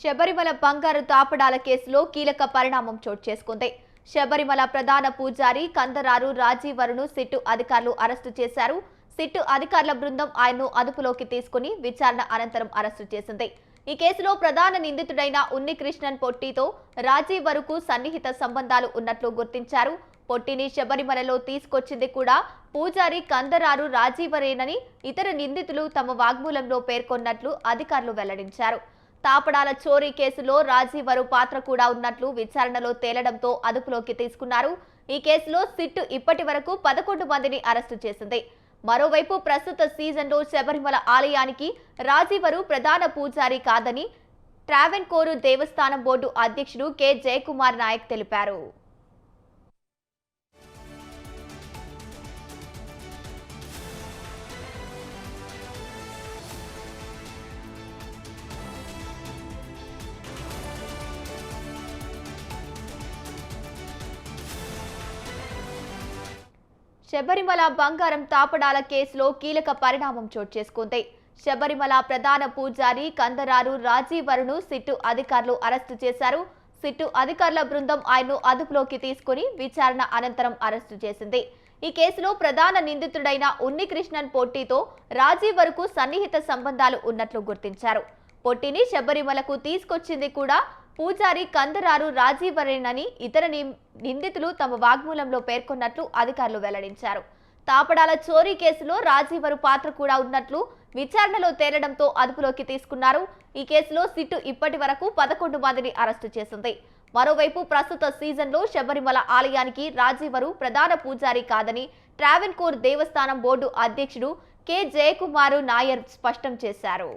శబరిమల బంగారు తాపడాల కేసులో కీలక పరిణామం చోటు చేసుకుంది. శబరిమల ప్రధాన పూజారి కందరారు రాజీవరును సిట్టు అధికారులు అరెస్టు చేశారు. సిట్టు అధికారుల బృందం ఆయన్ను అదుపులోకి తీసుకుని విచారణ అనంతరం అరెస్టు చేసింది. ఈ కేసులో ప్రధాన నిందితుడైన ఉన్నికృష్ణన్ పొట్టితో రాజీవరుకు సన్నిహిత సంబంధాలు ఉన్నట్లు గుర్తించారు. పొట్టిని శబరిమలలో తీసుకొచ్చింది కూడా పూజారి కందరారు రాజీవరేనని ఇతర నిందితులు తమ వాగ్మూలంలో పేర్కొన్నట్లు అధికారులు వెల్లడించారు. తాపడాల చోరీ కేసులో రాజీవరు పాత్ర కూడా ఉన్నట్లు విచారణలో తేలడంతో అదుపులోకి తీసుకున్నారు. ఈ కేసులో సిట్టు ఇప్పటి వరకు 11 మందిని అరెస్టు చేసింది. మరోవైపు ప్రస్తుత సీజన్లో శబరిమల ఆలయానికి రాజీవరు ప్రధాన పూజారి కాదని ట్రావెన్కోర్ దేవస్థానం బోర్డు అధ్యక్షుడు కె జయకుమార్ నాయక్ తెలిపారు. శబరిమల బంగారం తాపడాల కేసులో కీలక పరిణామం చోటు చేసుకుంది. శబరిమల ప్రధాన పూజారి కందరారు రాజీవరును సిట్టు అధికారులు అరెస్టు చేశారు. సిట్టు అధికారుల బృందం ఆయన్ను అదుపులోకి తీసుకుని విచారణ అనంతరం అరెస్టు చేసింది. ఈ కేసులో ప్రధాన నిందితుడైన ఉన్నికృష్ణన్ పొట్టితో రాజీవరుకు సన్నిహిత సంబంధాలు ఉన్నట్లు గుర్తించారు. పొట్టిని శబరిమలకు తీసుకొచ్చింది కూడా పూజారి కందరారు రాజీవరేనని ఇతర నిందితులు తమ వాగ్మూలంలో పేర్కొన్నట్లు అధికారులు వెల్లడించారు. తాపడాల చోరీ కేసులో రాజీవరు పాత్ర కూడా ఉన్నట్లు విచారణలో తేలడంతో అదుపులోకి తీసుకున్నారు. ఈ కేసులో సిట్టు ఇప్పటి వరకు 11 మందిని అరెస్టు చేసింది. మరోవైపు ప్రస్తుత సీజన్లో శబరిమల ఆలయానికి రాజీవరు ప్రధాన పూజారి కాదని ట్రావెన్కోర్ దేవస్థానం బోర్డు అధ్యక్షుడు కె జయకుమార్ నాయర్ స్పష్టం చేశారు.